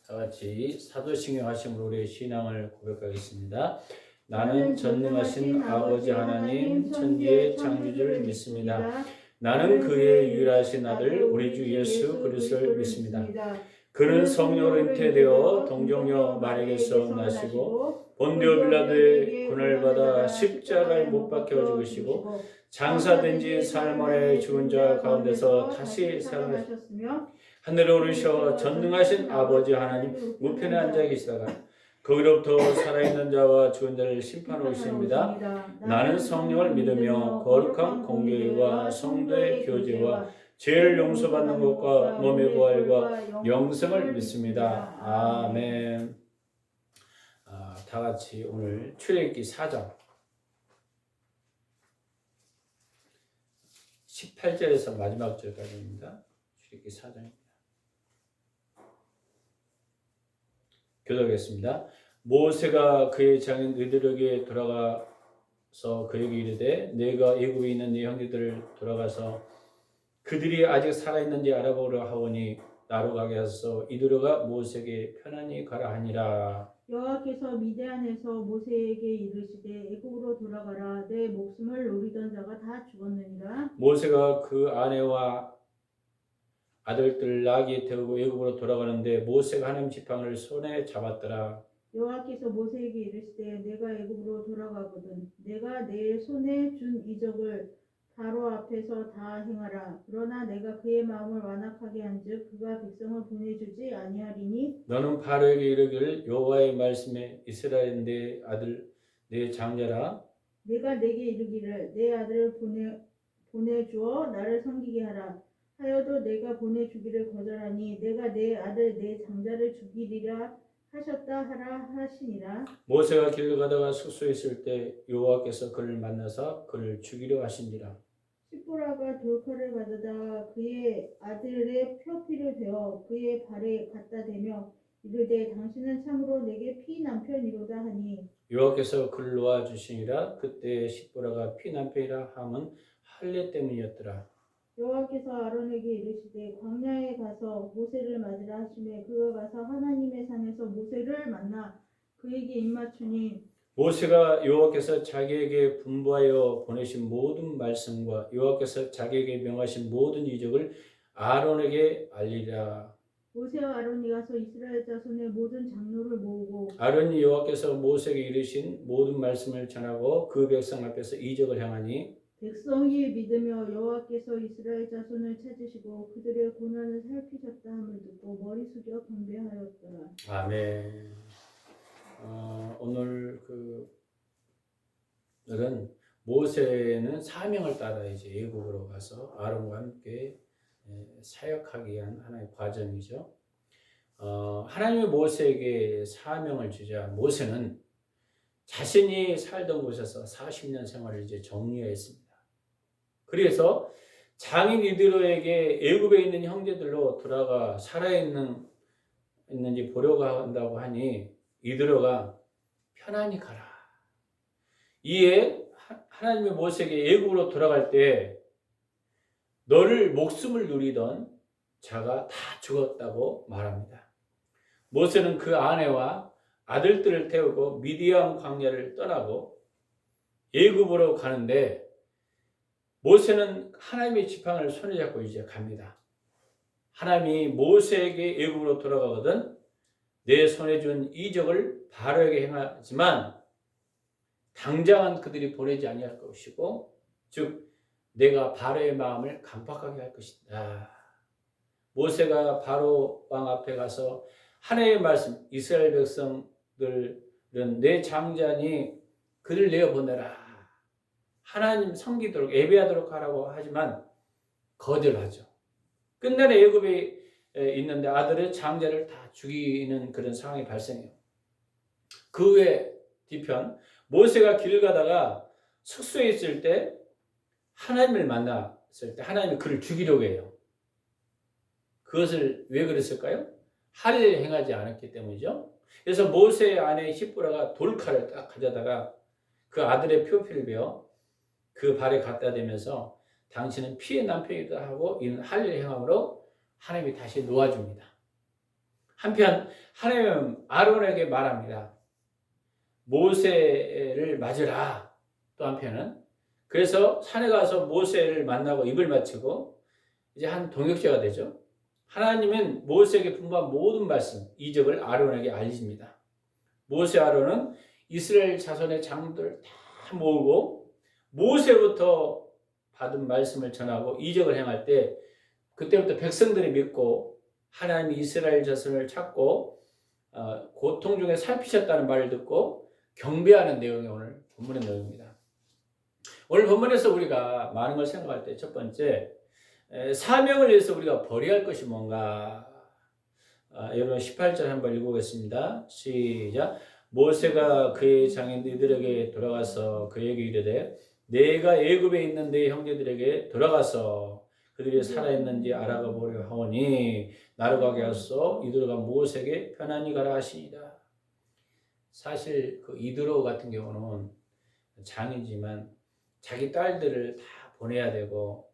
다 같이 사도신경 하심으로 우리의 신앙을 고백하겠습니다. 나는 전능하신 아버지 하나님 천지의 창조주를 믿습니다. 나는 그의 유일하신 아들 우리 주 예수 그리스도를 믿습니다. 그는 성령으로 잉태되어 동정녀 마리아에게서 나시고 본디오 빌라도의 군을 받아 십자가에 못 박혀 죽으시고 장사된 지 사흘 만에 죽은 자 가운데서 다시 살아나셨으며 하늘에 오르셔 전능하신 아버지 하나님 우편에 앉아 계시다가 거기로부터 살아있는 자와 죽은 자를 심판하고 있습니다. 나는 성령을 믿으며 거룩한 공교회와 성도의 교제와 죄를 용서받는 것과 몸의 부활과 영생을 믿습니다. 아멘. 다 같이 오늘 출애굽기 4장 18절에서 마지막 절까지입니다. 출애굽기 4장입니다. 교독하겠습니다. 모세가 그의 장인 의들에게 돌아가서 그에게 이르되 내가 애굽에 있는 네 형제들을 돌아가서 그들이 아직 살아있는지 알아보려 하오니 나로 가게 하소서. 이들어가 모세에게 편안히 가라 하니라. 여호와께서 미디안에서 모세에게 이르시되 애굽으로 돌아가라. 내 목숨을 노리던 자가 다 죽었느니라. 모세가 그 아내와 아들들 나귀에 태우고 애굽으로 돌아가는데 모세가 하나님 지팡이를 손에 잡았더라. 여호와께서 모세에게 이르시되 내가 애굽으로 돌아가거든 내가 내 손에 준 이적을 바로 앞에서 다 행하라. 그러나 내가 그의 마음을 완악하게 한즉 그가 백성을 보내주지 아니하리니 너는 바로에게 이르기를 여호와의 말씀에 이스라엘 내 아들 내 장자라. 내가 내게 이르기를 내 아들을 보내주어 나를 섬기게 하라 하여도 내가 보내주기를 거절하니 내가 내 아들 내 장자를 죽이리라 하셨다 하라 하시니라. 모세가 길을 가다가 숙소에 있을 때 여호와께서 그를 만나사 그를 죽이려 하시니라. 시보라가 돌칼을 가져다 그의 아들의 표피를 베어 그의 발에 갖다 대며 이르되 당신은 참으로 내게 피남편이로다 하니 여호와께서 그를 놓아 주시니라. 그때 시보라가 피남편이라 함은 할례 때문이었더라. 여호와께서 아론에게 이르시되 광야에 가서 모세를 맞으라 하시매 그가 가서 하나님의 산에서 모세를 만나 그에게 입맞추니 모세가 여호와께서 자기에게 분부하여 보내신 모든 말씀과 여호와께서 자기에게 명하신 모든 이적을 아론에게 알리라. 모세와 아론이 가서 이스라엘 자손의 모든 장로를 모으고 아론이 여호와께서 모세에게 이르신 모든 말씀을 전하고 그 백성 앞에서 이적을 행하니 백성이 믿으며 여호와께서 이스라엘 자손을 찾으시고 그들의 고난을 살피셨다 함을 듣고 머리 숙여 경배하였더라. 아멘. 오늘은 모세는 사명을 따라 이제 애국으로 가서 아론과 함께 사역하기 위한 하나의 과정이죠. 하나님이 모세에게 사명을 주자 모세는 자신이 살던 곳에서 40년 생활을 이제 정리했습니다. 그래서 장인 이드로에게 애굽에 있는 형제들로 돌아가 살아있는지 보려고 한다고 하니 이드로가 편안히 가라. 이에 하나님의 모세에게 애굽으로 돌아갈 때 너를 목숨을 누리던 자가 다 죽었다고 말합니다. 모세는 그 아내와 아들들을 태우고 미디안 광야를 떠나고 애굽으로 가는데 모세는 하나님의 지팡이를 손에 잡고 이제 갑니다. 하나님이 모세에게 애굽으로 돌아가거든 내 손에 준 이적을 바로에게 행하지만 당장은 그들이 보내지 아니할 것이고 즉 내가 바로의 마음을 강팍하게 할 것이다. 모세가 바로 왕 앞에 가서 하나님의 말씀 이스라엘 백성들은 내 장자니 그들 내어보내라. 하나님 섬기도록 예배하도록 하라고 하지만 거절하죠. 끝날에 애굽에 있는데 아들의 장자를 다 죽이는 그런 상황이 발생해요. 그 후에 뒤편 모세가 길 가다가 숙소에 있을 때 하나님을 만났을 때 하나님이 그를 죽이려고 해요. 그것을 왜 그랬을까요? 할례를 행하지 않았기 때문이죠. 그래서 모세의 아내 시보라가 돌칼을 딱 가져다가 그 아들의 표피를 베어 그 발에 갖다 대면서 당신은 피의 남편이다 하고 이는 할례를 행함으로 하나님이 다시 놓아줍니다. 한편 하나님은 아론에게 말합니다. 모세를 맞으라. 또 한편은 그래서 산에 가서 모세를 만나고 입을 맞추고 이제 한 동역자가 되죠. 하나님은 모세에게 분부한 모든 말씀, 이적을 아론에게 알리십니다. 모세 아론은 이스라엘 자손의 장들 다 모으고 모세부터 받은 말씀을 전하고 이적을 행할 때 그때부터 백성들이 믿고 하나님이 이스라엘 자손을 찾고 고통 중에 살피셨다는 말을 듣고 경배하는 내용이 오늘 본문의 내용입니다. 오늘 본문에서 우리가 많은 걸 생각할 때 첫 번째 사명을 위해서 우리가 버려야 할 것이 뭔가 여러분 18절 한번 읽어보겠습니다. 시작. 모세가 그의 장인들에게 돌아가서 그에게 이르되 내가 애굽에 있는 네 형제들에게 돌아가서 그들이 살아있는지 알아가 보려 하오니 나로 가게 하소서. 이드로가 모세에게 편안히 가라 하시니라. 사실 그 이드로 같은 경우는 장이지만 자기 딸들을 다 보내야 되고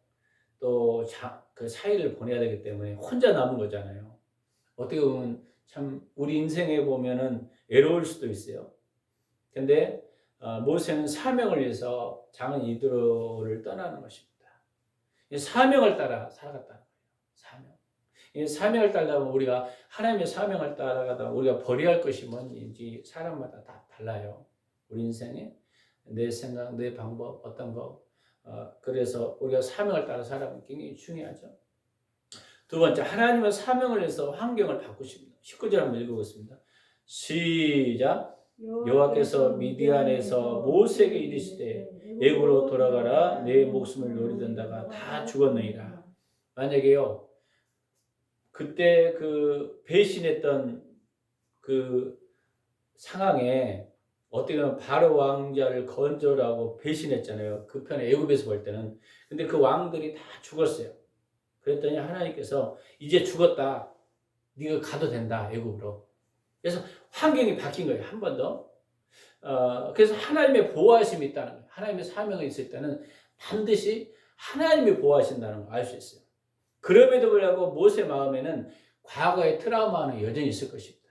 또 그 사이를 보내야 되기 때문에 혼자 남은 거잖아요. 어떻게 보면 참 우리 인생에 보면은 외로울 수도 있어요. 근데 모세는 사명을 위해서 장은 이드로를 떠나는 것입니다. 사명을 따라 살아갔다는 거예요. 사명. 이 사명을 따르다 보면 우리가 하나님의 사명을 따라가다 우리가 버려야 할 것이 뭔지 사람마다 다 달라요. 우리 인생에 내 생각, 내 방법, 어떤 거. 그래서 우리가 사명을 따라 살아가는 게 굉장히 중요하죠. 두 번째, 하나님은 사명을 위해서 환경을 바꾸십니다. 19절 한번 읽어보겠습니다. 시작. 여호와께서 미디안에서 모세에게 이르시되 애굽으로 돌아가라 내 목숨을 노리던 다 죽었느니라. 만약에요 그때 그 배신했던 그 상황에 어떻게 보면 바로 왕자를 건져라고 배신했잖아요. 그 편에 애굽에서 볼 때는. 근데 그 왕들이 다 죽었어요. 그랬더니 하나님께서 이제 죽었다. 네가 가도 된다. 애굽으로. 그래서 환경이 바뀐 거예요. 한 번 더. 그래서 하나님의 보호하심이 있다는 거예요. 하나님의 사명이 있을 때는 반드시 하나님이 보호하신다는 걸 알 수 있어요. 그럼에도 불구하고 모세 마음에는 과거의 트라우마는 여전히 있을 것입니다.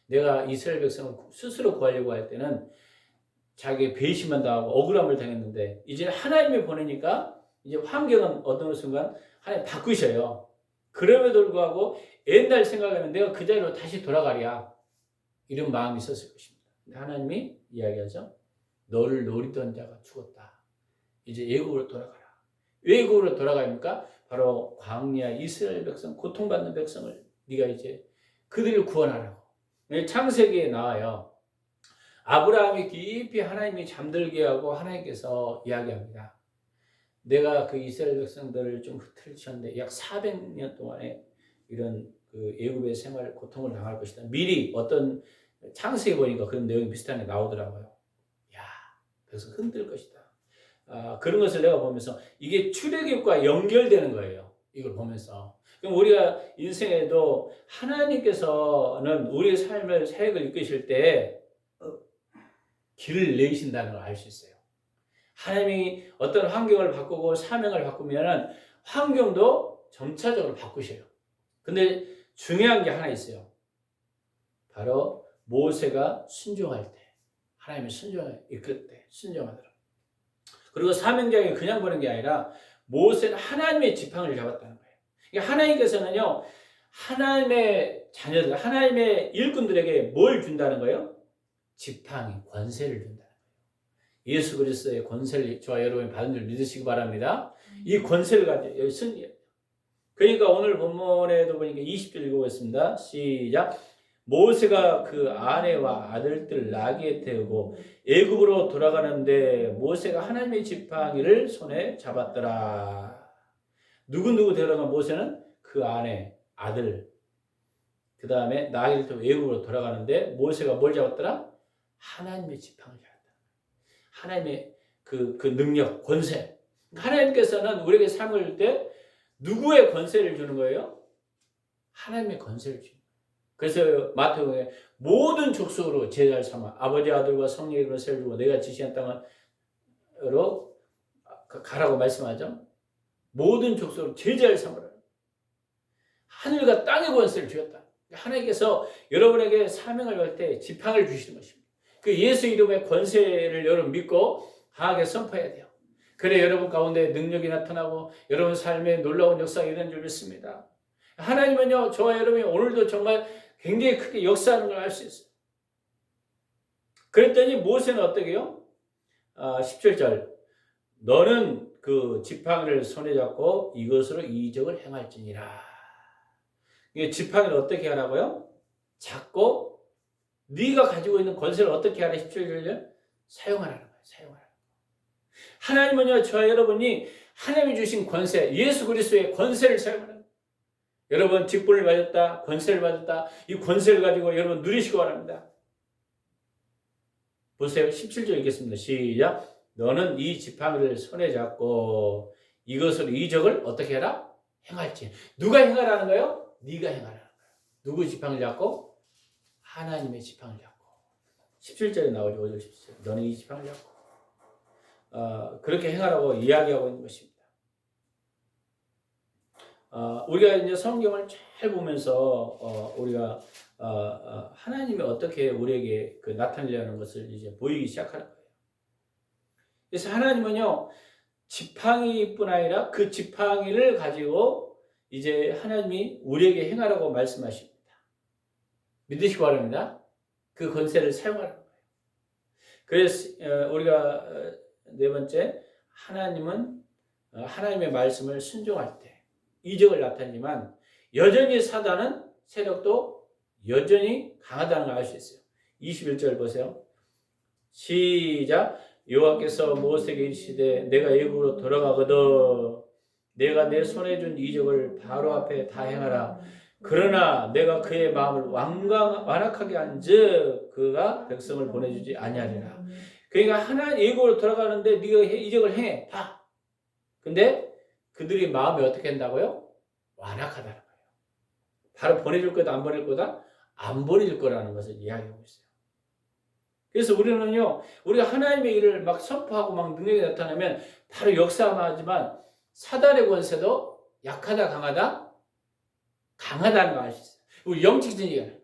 내가 이스라엘 백성을 스스로 구하려고 할 때는 자기 배신만 당하고 억울함을 당했는데 이제 하나님이 보내니까 이제 환경은 어떤 순간 하나님 바꾸셔요. 그럼에도 불구하고 옛날 생각하면 내가 그 자리로 다시 돌아가랴 이런 마음이 있었을 것입니다. 근데 하나님이 이야기하죠. 너를 노리던 자가 죽었다. 이제 애굽으로 돌아가라. 왜 애굽으로 돌아가니까 바로 광야 이스라엘 백성 고통받는 백성을 네가 이제 그들을 구원하라고. 창세기에 나와요. 아브라함이 깊이 하나님이 잠들게 하고 하나님께서 이야기합니다. 내가 그 이스라엘 백성들을 좀 흩트리쳤는데 약 400년 동안에 이런 그 애굽의 생활 고통을 당할 것이다. 미리 어떤 창세기 보니까 그런 내용이 비슷한 게 나오더라고요. 야, 그래서 흔들 것이다. 그런 것을 내가 보면서 이게 출애굽과 연결되는 거예요. 이걸 보면서. 그럼 우리가 인생에도 하나님께서는 우리의 삶을 사역을 이끄실 때 길을 내신다는 걸 알 수 있어요. 하나님이 어떤 환경을 바꾸고 사명을 바꾸면 환경도 점차적으로 바꾸셔요. 근데 중요한 게 하나 있어요. 바로 모세가 순종할 때, 하나님의 순종을 이끌 때 순종하더라고요. 그리고 사명자에게 그냥 보는 게 아니라 모세는 하나님의 지팡이를 잡았다는 거예요. 그러니까 하나님께서는요, 하나님의 자녀들, 하나님의 일꾼들에게 뭘 준다는 거예요? 지팡이, 권세를 준다는 거예요. 예수 그리스도의 권세를 저와 여러분이 받은 줄 믿으시기 바랍니다. 이 권세를 가지고 승리해요. 그러니까 오늘 본문에도 보니까 20절 읽어보겠습니다. 시작. 모세가 그 아내와 아들들 나귀에 태우고 애굽으로 돌아가는데 모세가 하나님의 지팡이를 손에 잡았더라. 누구 데려간 모세는 그 아내, 아들, 그 다음에 나귀를 타고 애굽으로 돌아가는데 모세가 뭘 잡았더라? 하나님의 지팡이를 잡았다. 하나님의 그 능력, 권세. 하나님께서는 우리에게 삶을 줄 때 누구의 권세를 주는 거예요? 하나님의 권세를 주는 거예요. 그래서 마태복음에 모든 족속으로 제자를 삼아 아버지 아들과 성령의 권세를 주고 내가 지시한 땅으로 가라고 말씀하죠. 모든 족속으로 제자를 삼으라. 하늘과 땅의 권세를 주었다. 하나님께서 여러분에게 사명을 걸 때 지팡이를 주시는 것입니다. 그 예수 이름의 권세를 여러분 믿고 강하게 선포해야 돼요. 그래 여러분 가운데 능력이 나타나고 여러분 삶에 놀라운 역사가 일어난 줄 믿습니다. 하나님은요, 저와 여러분이 오늘도 정말 굉장히 크게 역사하는 걸 알 수 있어요. 그랬더니 모세는 어떻게 해요? 17절 너는 그 지팡이를 손에 잡고 이것으로 이적을 행할지니라. 이게 지팡이를 어떻게 하라고요? 잡고 네가 가지고 있는 권세를 어떻게 하라? 17절에 사용하라는 거예요. 사용하라. 하나님은요, 저와 여러분이 하나님이 주신 권세, 예수 그리스도의 권세를 사용하라. 여러분 직분을 받았다, 권세를 받았다. 이 권세를 가지고 여러분 누리시기 바랍니다. 보세요. 17절 읽겠습니다. 시작. 너는 이 지팡이를 손에 잡고 이것으로 이적을 어떻게 해라? 행할지. 누가 행하라는 거예요? 네가 행하라는 거예요. 누구 지팡이를 잡고? 하나님의 지팡이를 잡고. 17절에 나오죠. 5절 17절. 너는 이 지팡이를 잡고. 그렇게 행하라고 이야기하고 있는 것입니다. 우리가 이제 성경을 잘 보면서 우리가 하나님이 어떻게 우리에게 그 나타내려는 것을 이제 보이기 시작하는 거예요. 그래서 하나님은요, 지팡이뿐 아니라 그 지팡이를 가지고 이제 하나님이 우리에게 행하라고 말씀하십니다. 믿으시기 바랍니다. 그 권세를 사용하라는 거예요. 그래서 우리가 네 번째, 하나님은 하나님의 말씀을 순종할 때 이적을 나타내지만 여전히 사단은 세력도 여전히 강하다는 걸 알 수 있어요. 21절 보세요. 시작. 여호와께서 모세에게 이르시되 내가 애굽으로 돌아가거든 내가 내 손에 준 이적을 바로 앞에 다 행하라. 그러나 내가 그의 마음을 완악하게 한즉 그가 백성을 보내주지 아니하리라. 그러니까 하나님 애굽으로 돌아가는데 네가 이적을 해 봐. 근데 그들이 마음이 어떻게 한다고요? 완악하다는 거예요. 바로 보내줄 거다 안 보낼 거다? 안 보내줄 거라는 것을 이야기하고 있어요. 그래서 우리는요, 우리가 하나님의 일을 막 선포하고 막 능력이 나타나면 바로 역사하지만 사단의 권세도 약하다 강하다? 강하다는 걸 알 수 있어요. 우리 영적인 얘기하는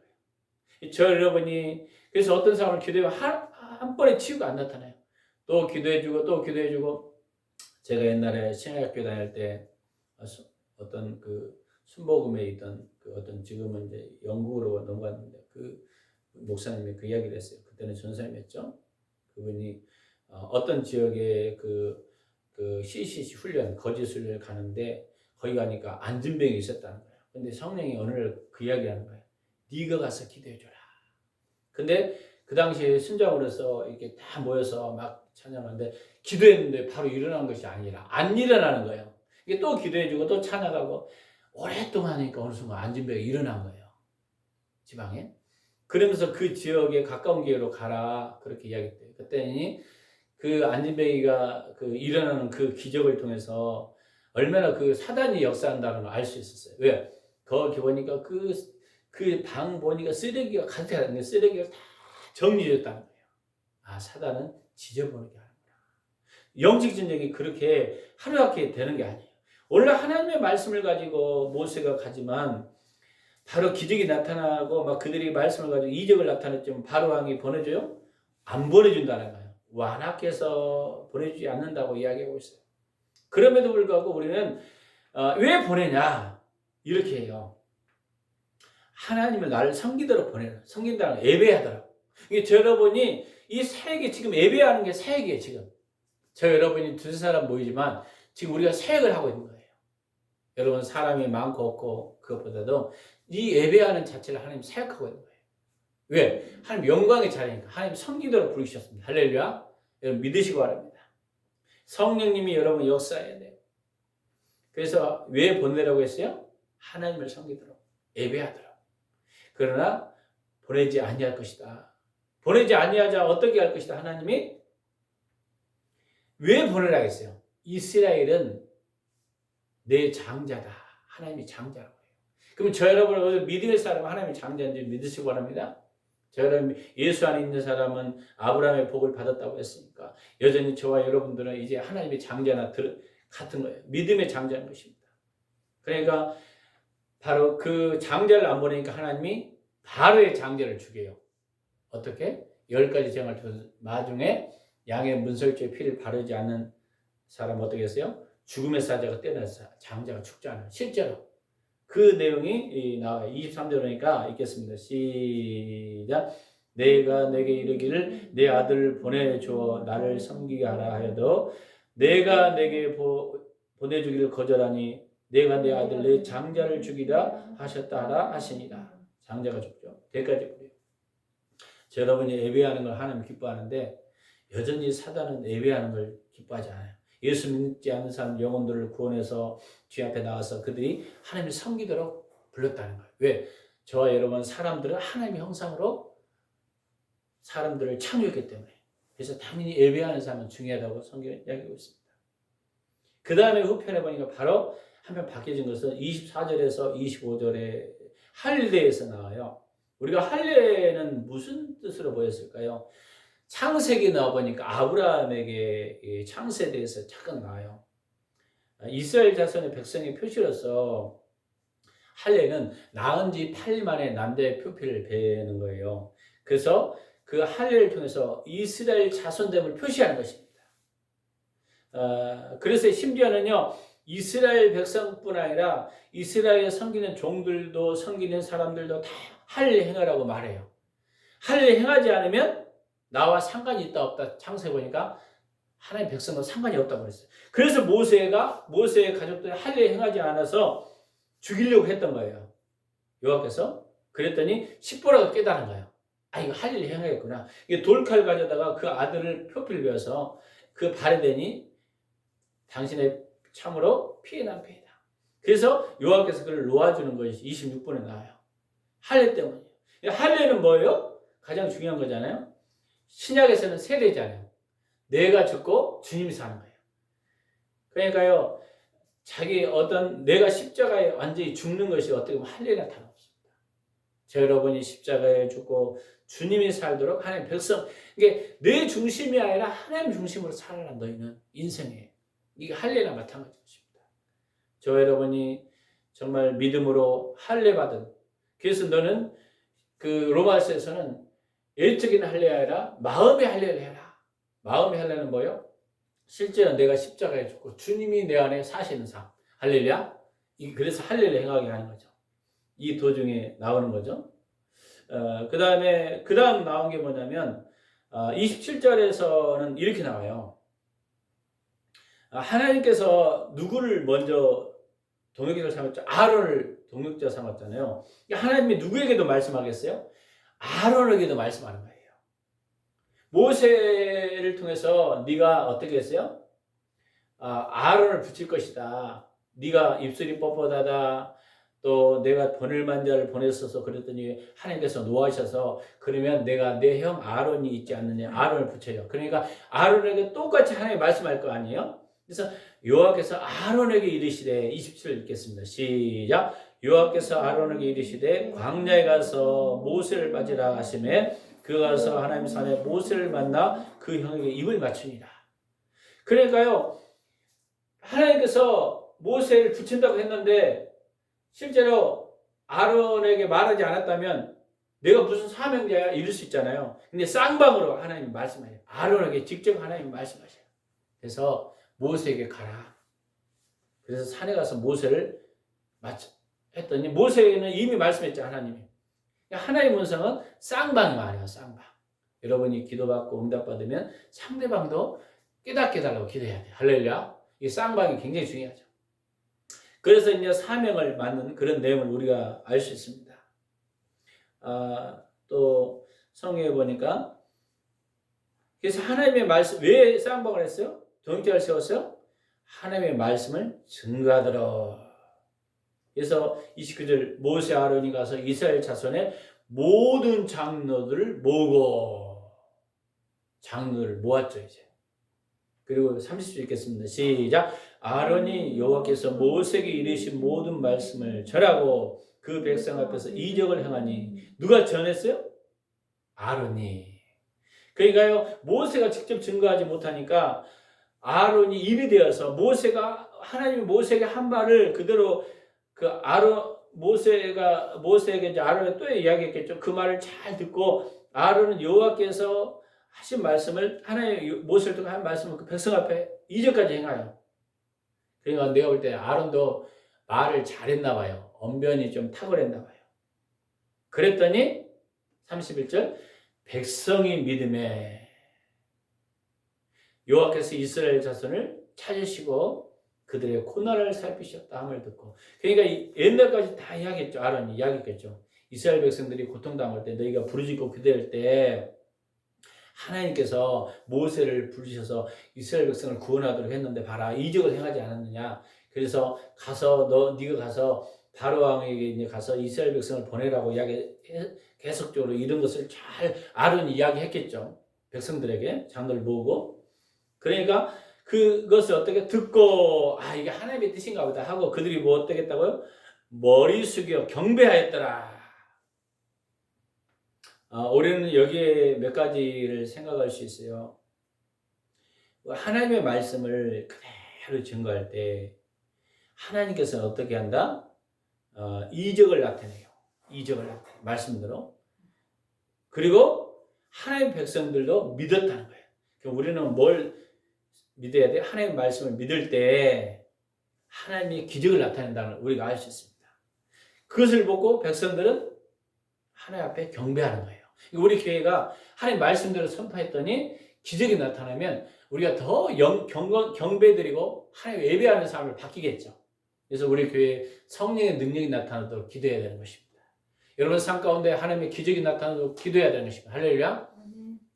거예요. 저 여러분이 그래서 어떤 상황을 기도하면 한 번에 치유가 안 나타나요. 또 기도해주고 또 기도해주고. 제가 옛날에 신학교 다닐 때 어떤 그 순복음에 있던 그 어떤 지금은 이제 영국으로 넘어갔는데 그 목사님이 그 이야기를 했어요. 그때는 전사님이었죠. 그분이 어떤 지역에 그 CCC 훈련, 거짓 훈련을 가는데 거기 가니까 안진병이 있었다는 거예요. 근데 성령이 어느 날 그 이야기를 하는 거예요. 네가 가서 기도해줘라. 근데 그 당시에 순장으로서 이렇게 다 모여서 막 찬양하는데 기도했는데 바로 일어난 것이 아니라 안 일어나는 거예요. 이게 또 기도해주고 또 찬양하고 오랫동안 하니까 어느 순간 안진병이 일어난 거예요. 지방에. 그러면서 그 지역에 가까운 기회로 가라 그렇게 이야기했대요. 그때니 그 안진뱅이가 그 일어나는 그 기적을 통해서 얼마나 그 사단이 역사한다는 걸 알 수 있었어요. 왜? 거기 보니까 그 방 보니까 쓰레기가 가득했는데 쓰레기가 다 정리됐다는 거예요. 아, 사단은 지저분하게 하는구나. 영적 전쟁이 그렇게 하루아침에 되는 게 아니에요. 원래 하나님의 말씀을 가지고 모세가 가지만 바로 기적이 나타나고 막 그들이 말씀을 가지고 이적을 나타냈지만 바로 왕이 보내줘요? 안 보내준다는 거예요. 완악해서 보내주지 않는다고 이야기하고 있어요. 그럼에도 불구하고 우리는 왜 보내냐 이렇게 해요. 하나님을 나를 섬기도록 보내는 섬긴다는 거 예배하더라고. 이게 저 여러분이 이 사역에 지금 예배하는 게 사역이에요. 지금 저 여러분이 두세 사람 모이지만 지금 우리가 사역을 하고 있는 거예요. 여러분 사람이 많고 없고 그것보다도 이 예배하는 자체를 하나님 사역하고 있는 거예요. 왜? 하나님 영광의 자리니까 하나님 섬기도록 부르셨습니다. 할렐루야. 여러분 믿으시기 바랍니다. 성령님이 여러분 역사해야 돼요. 그래서 왜 보내라고 했어요? 하나님을 섬기도록 예배하도록. 그러나 보내지 아니할 것이다. 보내지 아니하자 어떻게 할 것이다. 하나님이 왜 보내라 했어요? 이스라엘은 내 장자다. 하나님이 장자라고 해요. 그럼 저 여러분 믿음의 사람은 하나님이 장자인지 믿으시기 바랍니다. 저 여러분 예수 안에 있는 사람은 아브라함의 복을 받았다고 했으니까 여전히 저와 여러분들은 이제 하나님의 장자나 같은 거예요. 믿음의 장자인 것입니다. 그러니까 바로 그 장자를 안 보내니까 하나님이 바로의 장자를 죽여요. 어떻게? 10가지 재앙을 통해서 마중에 양의 문설주의 피를 바르지 않는 사람 어떻게 했어요? 죽음의 사자가 떼어나서 장자가 죽지 않아요. 실제로. 그 내용이 나와요. 23절 보니까 읽겠습니다. 시작. 내가 내게 이르기를 내 아들을 보내주어 나를 섬기게 하라 하여도 내가 내게 보내주기를 거절하니 내가 내 아들 내 장자를 죽이라 하셨다 하라 하시니라. 장자가 죽죠. 대가지 부려요. 여러분이 예배하는 걸 하나님 기뻐하는데 여전히 사단은 예배하는 걸 기뻐하지 않아요. 예수 믿지 않는 사람 영혼들을 구원해서 주의 앞에 나와서 그들이 하나님을 섬기도록 불렀다는 거예요. 왜? 저와 여러분 사람들은 하나님의 형상으로 사람들을 창조했기 때문에. 그래서 당연히 예배하는 사람은 중요하다고 성경에 이야기하고 있습니다. 그 다음에 후편에 보니까 바로 한편 바뀌어진 것은 24절에서 25절에 할례에서 나와요. 우리가 할례는 무슨 뜻으로 보였을까요? 창세기 나와보니까 아브라함에게 창세에 대해서 잠깐 나와요. 이스라엘 자손의 백성의 표시로서 할례는 낳은 지 8일 만에 남자의 표피를 베는 거예요. 그래서 그 할례를 통해서 이스라엘 자손됨을 표시하는 것입니다. 그래서 심지어는요, 이스라엘 백성뿐 아니라 이스라엘에 섬기는 종들도 섬기는 사람들도 다 할례 행하라고 말해요. 할례 행하지 않으면 나와 상관이 있다 없다 창세해 보니까 하나님 백성과 상관이 없다고 그랬어요. 그래서 모세의 가족들이 할례 행하지 않아서 죽이려고 했던 거예요. 여호와께서. 그랬더니 십보라가 깨달은 거예요. 아, 이거 할례 행하겠구나. 이게 돌칼 가져다가 그 아들을 표피를 베어서 그 발에 대니 당신의 참으로 피해난 피해다. 그래서 여호와께서 그를 놓아주는 것이 26번에 나와요. 할례 때문이에요. 할례는 뭐예요? 가장 중요한 거잖아요. 신약에서는 세례잖아요. 내가 죽고 주님이 사는 거예요. 그러니까요, 내가 십자가에 완전히 죽는 것이 어떻게 보면 할례나 다름없습니다. 저 여러분이 십자가에 죽고 주님이 살도록 하나님 백성, 이게 내 중심이 아니라 하나님 중심으로 살아라. 너희는 인생에 이게 할례나 마찬가지 것입니다. 저 여러분이 정말 믿음으로 할례 받은, 그래서 너는 그 로마서에서는 일적인 할례가 아니라 마음의 할례를 해라. 마음의 할례는 뭐예요? 실제로 내가 십자가에 죽고 주님이 내 안에 사시는 삶. 할렐루야. 그래서 할례를 행하게 하는 거죠. 이 도중에 나오는 거죠. 그 다음 나온 게 뭐냐면 27절에서는 이렇게 나와요. 하나님께서 누구를 먼저 동역자를 삼았죠? 아론을 동역자 삼았잖아요. 하나님이 누구에게도 말씀하겠어요? 아론에게도 말씀하는 거예요. 모세를 통해서 네가 어떻게 했어요? 아론을 붙일 것이다. 네가 입술이 뻣뻣하다. 또 내가 버늘만 자를 보냈어서 그랬더니 하나님께서 노하셔서 그러면 내가 내 형 아론이 있지 않느냐, 아론을 붙여요. 그러니까 아론에게 똑같이 하나님이 말씀할 거 아니에요? 그래서 여호와께서 아론에게 이르시되, 27절 읽겠습니다. 시작. 여호와께서 아론에게 이르시되 광야에 가서 모세를 맞으라 하시매 그가 가서 하나님 산에 모세를 만나 그 형에게 입을 맞추니라. 그러니까요, 하나님께서 모세를 붙인다고 했는데 실제로 아론에게 말하지 않았다면 내가 무슨 사명자야 이럴 수 있잖아요. 근데 쌍방으로 하나님이 말씀하셔요. 아론에게 직접 하나님이 말씀하셔요. 그래서 모세에게 가라. 그래서 산에 가서 모세를 했더니 모세는 이미 말씀했죠. 하나님이. 하나님의 음성은 쌍방이 말이에요. 쌍방. 여러분이 기도받고 응답받으면 상대방도 깨닫게 해달라고 기도해야 돼요. 할렐루야. 이 쌍방이 굉장히 중요하죠. 그래서 이제 사명을 맡는 그런 내용을 우리가 알 수 있습니다. 또 성경에 보니까 그래서 하나님의 말씀, 왜 쌍방을 했어요? 동역자를 세웠어요? 하나님의 말씀을 증거하도록. 그래서 29절 모세 아론이 가서 이스라엘 자손의 모든 장로들을 모으고, 장로를 모았죠 이제. 그리고 30절 읽겠습니다. 시작. 아론이 여호와께서 모세에게 이르신 모든 말씀을 전하고 그 백성 앞에서 이적을 행하니 누가 전했어요? 아론이. 그러니까요, 모세가 직접 증거하지 못하니까 아론이 입이 되어서 하나님이 모세에게 한 말을 그대로 그 모세에게 이제 아론에 또 이야기했겠죠. 그 말을 잘 듣고 아론은 여호와께서 하신 말씀을 하나의 모세를 통해 한 말씀을 그 백성 앞에 이제까지 행하여. 그러니까 내가 볼 때 아론도 말을 잘했나 봐요. 언변이 좀 탁월했나 봐요. 그랬더니 31절 백성이 믿음에 여호와께서 이스라엘 자손을 찾으시고 그들의 고난을 살피셨다 함을 듣고 그러니까 옛날까지 다 이야기했죠. 아론이 이야기했겠죠. 이스라엘 백성들이 고통당할 때 너희가 부르짖고 기도할 때 하나님께서 모세를 부르셔서 이스라엘 백성을 구원하도록 했는데 봐라 이적을 행하지 않았느냐. 그래서 네가 가서 바로 왕에게 이제 가서 이스라엘 백성을 보내라고 계속적으로 이런 것을 잘 아론이 이야기했겠죠. 백성들에게 장로를 모으고 그러니까 그것을 어떻게 듣고 이게 하나님의 뜻인가 보다 하고 그들이 뭐 어떻겠다고요? 머리 숙여 경배하였더라. 우리는 여기에 몇 가지를 생각할 수 있어요. 하나님의 말씀을 그대로 증거할 때 하나님께서는 어떻게 한다? 이적을 나타내요. 이적을 나타내요. 말씀대로. 그리고 하나님의 백성들도 믿었다는 거예요. 그럼 우리는 뭘 믿어야 돼? 하나님의 말씀을 믿을 때 하나님이 기적을 나타낸다는 걸 우리가 알 수 있습니다. 그것을 보고 백성들은 하나님 앞에 경배하는 거예요. 우리 교회가 하나님 말씀대로 선포했더니 기적이 나타나면 우리가 더 경배드리고 하나님 예배하는 삶을 바뀌겠죠. 그래서 우리 교회에 성령의 능력이 나타나도록 기도해야 되는 것입니다. 여러분 삶 가운데 하나님의 기적이 나타나도록 기도해야 되는 것입니다. 할렐루야.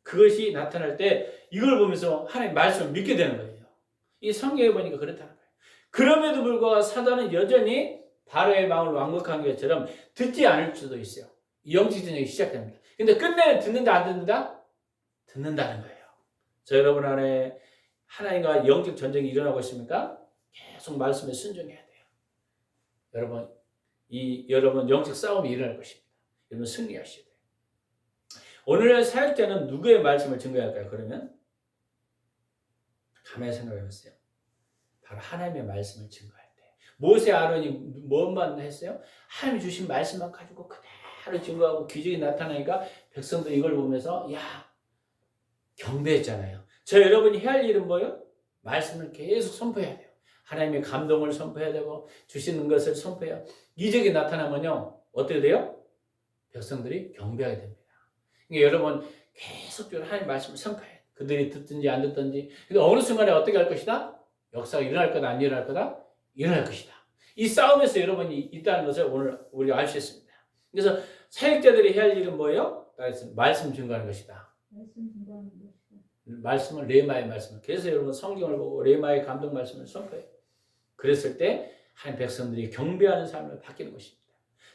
그것이 나타날 때 이걸 보면서 하나님 말씀을 믿게 되는 거예요. 이 성경에 보니까 그렇다는 거예요. 그럼에도 불구하고 사단은 여전히 바로의 마음을 완곡한 것처럼 듣지 않을 수도 있어요. 영적 전쟁이 시작됩니다. 근데 끝내 듣는다 안 듣는다? 듣는다는 거예요. 저 여러분 안에 하나님과 영적 전쟁이 일어나고 있습니까? 계속 말씀에 순종해야 돼요. 여러분 영적 싸움이 일어날 것입니다. 여러분 승리하셔야 돼요. 오늘날 사역자는 누구의 말씀을 증거할까요? 그러면 가만히 생각해 보세요. 바로 하나님의 말씀을 증거할 때 모세 아론이 뭐만 했어요? 하나님이 주신 말씀만 가지고 그대로 증거하고 기적이 나타나니까 백성도 이걸 보면서 경배했잖아요. 저 여러분이 해야 할 일은 뭐예요? 말씀을 계속 선포해야 돼요. 하나님의 감동을 선포해야 되고 주시는 것을 선포해야 이적이 나타나면요 어떻게 돼요? 백성들이 경배하게 됩니다. 그러니까 여러분 계속적으로 하나님의 말씀을 선포해야 돼요. 그들이 듣든지 안 듣든지. 근데 어느 순간에 어떻게 할 것이다? 역사가 일어날 거다 안 일어날 거다? 일어날 것이다. 이 싸움에서 여러분이 있다는 것을 오늘 우리가 알 수 있습니다. 그래서 사역자들이 해야 할 일은 뭐예요? 말씀 증거하는 것이다. 말씀을 레마의 말씀을. 그래서 여러분 성경을 보고 레마의 감동 말씀을 선포해요. 그랬을 때 한 백성들이 경배하는 삶을 바뀌는 것입니다.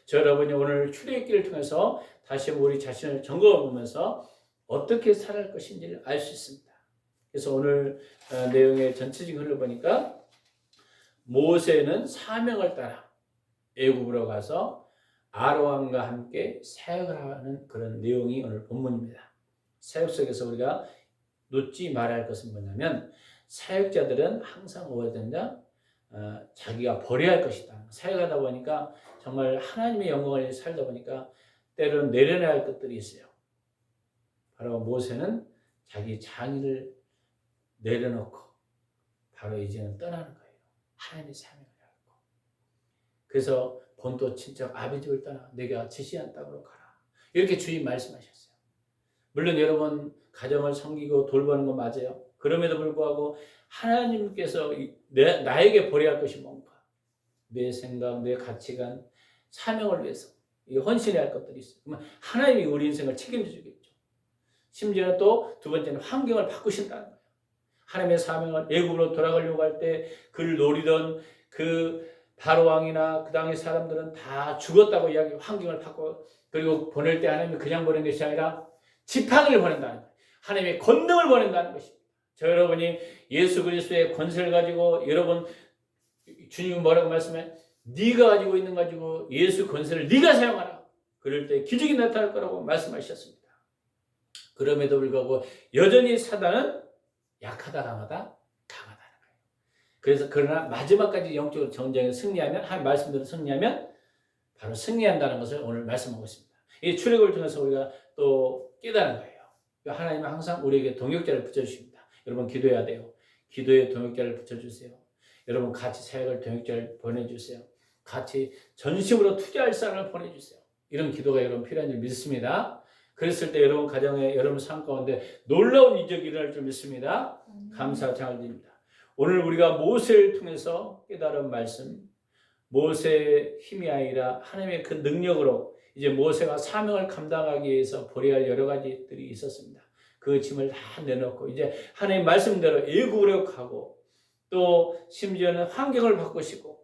저 여러분이 오늘 출애굽기를 통해서 다시 우리 자신을 점검해 보면서 어떻게 살아갈 것인지를 알 수 있습니다. 그래서 오늘 내용의 전체적인 흐름을 보니까 모세는 사명을 따라 애굽으로 가서 아론과 함께 사역을 하는 그런 내용이 오늘 본문입니다. 사역 속에서 우리가 놓지 말아야 할 것은 뭐냐면 사역자들은 항상 뭐가 된다? 자기가 버려야 할 것이다. 사역하다 보니까 정말 하나님의 영광을 살다 보니까 때로는 내려놔야 할 것들이 있어요. 바로 모세는 자기 장의를 내려놓고 바로 이제는 떠나는 거예요. 하나님의 사명을 하고. 그래서 본토 친척 아비집을 떠나 내가 지시한 땅으로 가라. 이렇게 주님 말씀하셨어요. 물론 여러분 가정을 섬기고 돌보는 거 맞아요. 그럼에도 불구하고 하나님께서 나에게 버려야 할 것이 뭔가? 내 생각, 내 가치관, 사명을 위해서 헌신해야 할 것들이 있어요. 그러면 하나님이 우리 인생을 책임져 주겠죠. 심지어 또 두 번째는 환경을 바꾸신다는 거예요. 하나님의 사명을 애굽으로 돌아가려고 할 때 그를 노리던 그 바로 왕이나 그 당의 사람들은 다 죽었다고 이야기하고 환경을 바꾸고 그리고 보낼 때 하나님이 그냥 보낸 것이 아니라 지팡이를 보낸다는 거예요. 하나님의 권능을 보낸다는 것입니다. 저 여러분이 예수 그리스도의 권세를 가지고 여러분 주님은 뭐라고 말씀해? 네가 가지고 있는 가지고 예수 권세를 네가 사용하라. 그럴 때 기적이 나타날 거라고 말씀하셨습니다. 그럼에도 불구하고 여전히 사단은 약하다 강하다는 거예요. 그래서 그러나 마지막까지 영적으로 전쟁에 승리하면 한 말씀대로 승리하면 바로 승리한다는 것을 오늘 말씀하고 있습니다. 이 출애굽을 통해서 우리가 또 깨달은 거예요. 하나님은 항상 우리에게 동역자를 붙여주십니다. 여러분 기도해야 돼요. 기도에 동역자를 붙여주세요. 여러분 같이 사역을 동역자를 보내주세요. 같이 전심으로 투자할 사람을 보내주세요. 이런 기도가 여러분 필요한 줄 믿습니다. 그랬을 때 여러분 가정에 여러분 삶 가운데 놀라운 이적이 일어날 줄 믿습니다. 감사 장을 드립니다. 오늘 우리가 모세를 통해서 깨달은 말씀, 모세의 힘이 아니라 하나님의 그 능력으로 이제 모세가 사명을 감당하기 위해서 벌여야 할 여러 가지들이 있었습니다. 그 짐을 다 내놓고 이제 하나님 말씀대로 애굽으로 가고 또 심지어는 환경을 바꾸시고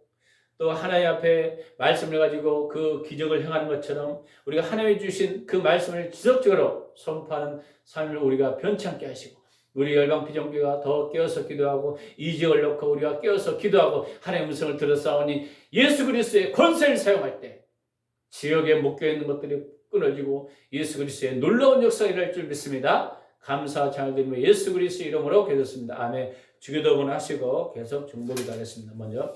또 하나님 앞에 말씀을 가지고 그 기적을 행하는 것처럼 우리가 하나님이 주신 그 말씀을 지속적으로 선포하는 삶을 우리가 변치 않게 하시고 우리 열방비전교회가 더 깨어서 기도하고 이 지역을 놓고 우리가 깨어서 기도하고 하나님의 음성을 들었사오니 예수 그리스도의 권세를 사용할 때 지역에 묶여있는 것들이 끊어지고 예수 그리스도의 놀라운 역사가 일어날 줄 믿습니다. 감사 잘 드리며 예수 그리스도 이름으로 기도했습니다. 아멘. 주기도문 하시고 계속 중보기도 하겠습니다. 먼저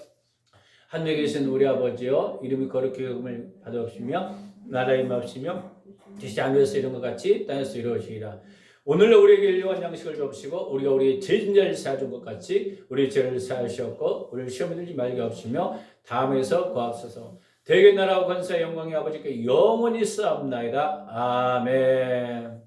하늘에 계신 우리 아버지여 이름이 거룩히 여김을 받아옵시며 나라의 임하옵시며 뜻이 하늘에서 이룬 것 같이 땅에서 이루어지리라. 오늘 우리에게 일용할 양식을 주옵시고 우리가 우리의 죄인자를 사해준 것 같이 우리의 죄를 사하시옵고 우리를 시험에 들지 말게 하옵시며 다음에서 구하옵소서. 대개 나라와 권세와 영광의 아버지께 영원히 싸움나이다. 아멘.